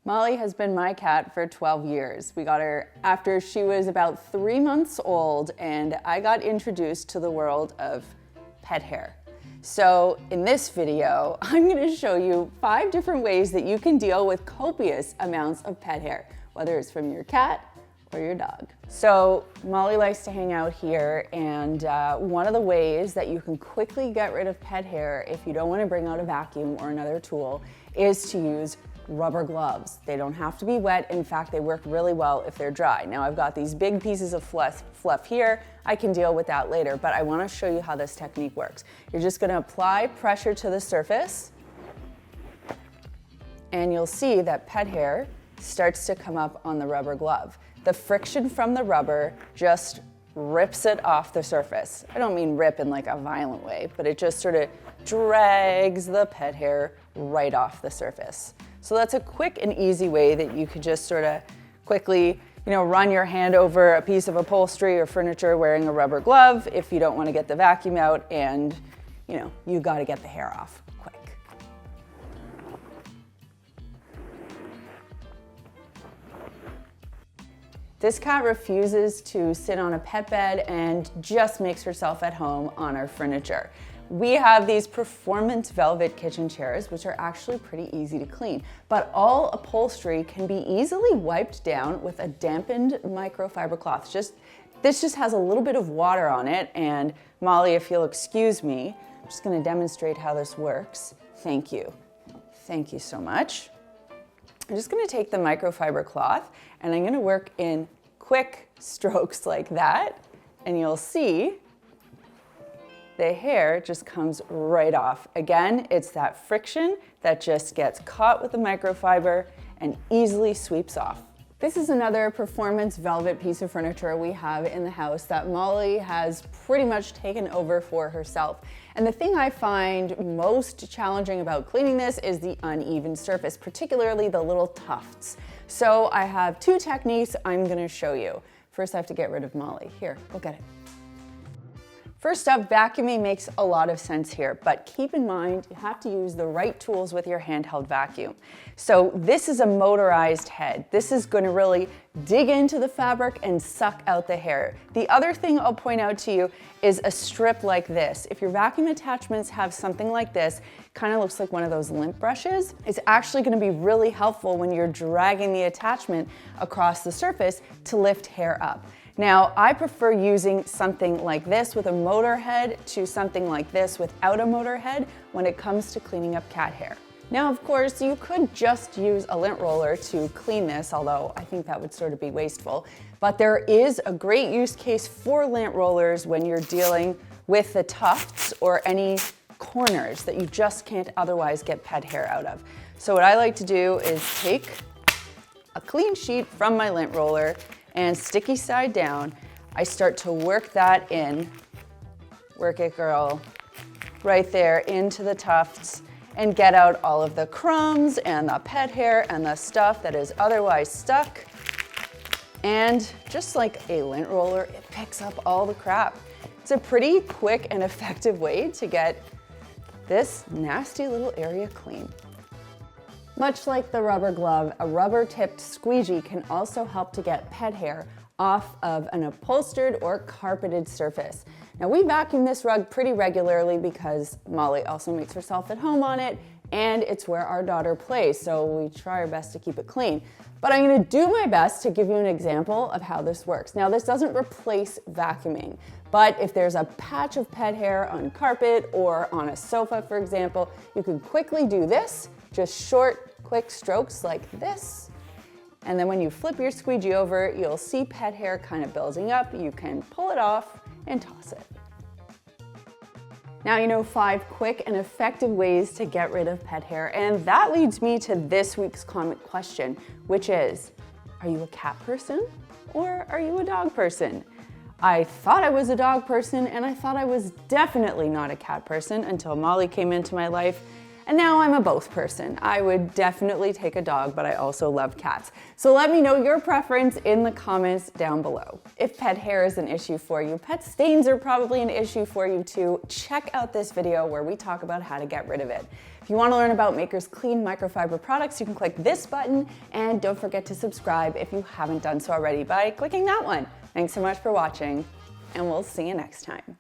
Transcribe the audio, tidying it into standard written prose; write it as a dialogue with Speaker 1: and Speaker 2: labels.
Speaker 1: Molly has been my cat for 12 years. We got her after she was about 3 months old, and I got introduced to the world of pet hair. So in this video, I'm going to show you 5 different ways that you can deal with copious amounts of pet hair, whether it's from your cat or your dog. So Molly likes to hang out here, and one of the ways that you can quickly get rid of pet hair if you don't want to bring out a vacuum or another tool is to use rubber gloves. They don't have to be wet. In fact, they work really well if they're dry. Now I've got these big pieces of fluff here. I can deal with that later, but I want to show you how this technique works. You're just going to apply pressure to the surface, and you'll see that pet hair starts to come up on the rubber glove. The friction from the rubber just rips it off the surface. I don't mean rip in like a violent way, but it just sort of drags the pet hair right off the surface. So that's a quick and easy way that you could just sort of quickly, run your hand over a piece of upholstery or furniture wearing a rubber glove if you don't want to get the vacuum out and, you got to get the hair off quick. This cat refuses to sit on a pet bed and just makes herself at home on our furniture. We have these performance velvet kitchen chairs, which are actually pretty easy to clean, but all upholstery can be easily wiped down with a dampened microfiber cloth. This just has a little bit of water on it, and Molly, if you'll excuse me, I'm just gonna demonstrate how this works. Thank you. Thank you so much. I'm just gonna take the microfiber cloth and I'm gonna work in quick strokes like that, and you'll see the hair just comes right off. Again, it's that friction that just gets caught with the microfiber and easily sweeps off. This is another performance velvet piece of furniture we have in the house that Molly has pretty much taken over for herself. And the thing I find most challenging about cleaning this is the uneven surface, particularly the little tufts. So I have 2 techniques I'm gonna show you. First, I have to get rid of Molly. Here, go get it. First up, vacuuming makes a lot of sense here, but keep in mind you have to use the right tools with your handheld vacuum. So this is a motorized head. This is going to really dig into the fabric and suck out the hair. The other thing I'll point out to you is a strip like this. If your vacuum attachments have something like this, kind of looks like one of those lint brushes, it's actually going to be really helpful when you're dragging the attachment across the surface to lift hair up. Now, I prefer using something like this with a motor head to something like this without a motor head when it comes to cleaning up cat hair. Now, of course, you could just use a lint roller to clean this, although I think that would sort of be wasteful. But there is a great use case for lint rollers when you're dealing with the tufts or any corners that you just can't otherwise get pet hair out of. So what I like to do is take a clean sheet from my lint roller and sticky side down, I start to work that in, work it girl, right there into the tufts and get out all of the crumbs and the pet hair and the stuff that is otherwise stuck. And just like a lint roller, it picks up all the crap. It's a pretty quick and effective way to get this nasty little area clean. Much like the rubber glove, a rubber-tipped squeegee can also help to get pet hair off of an upholstered or carpeted surface. Now, we vacuum this rug pretty regularly because Molly also makes herself at home on it, and it's where our daughter plays, so we try our best to keep it clean. But I'm gonna do my best to give you an example of how this works. Now, this doesn't replace vacuuming, but if there's a patch of pet hair on carpet or on a sofa, for example, you can quickly do this, just short, quick strokes like this. And then when you flip your squeegee over, you'll see pet hair kind of building up. You can pull it off and toss it. Now you know 5 quick and effective ways to get rid of pet hair, and that leads me to this week's comment question, which is, are you a cat person or are you a dog person? I thought I was a dog person, and I thought I was definitely not a cat person until Molly came into my life. And now I'm a both person. I would definitely take a dog, but I also love cats. So let me know your preference in the comments down below. If pet hair is an issue for you, pet stains are probably an issue for you too. Check out this video where we talk about how to get rid of it. If you want to learn about Maker's clean microfiber products, you can click this button, and don't forget to subscribe if you haven't done so already by clicking that one. Thanks so much for watching, and we'll see you next time.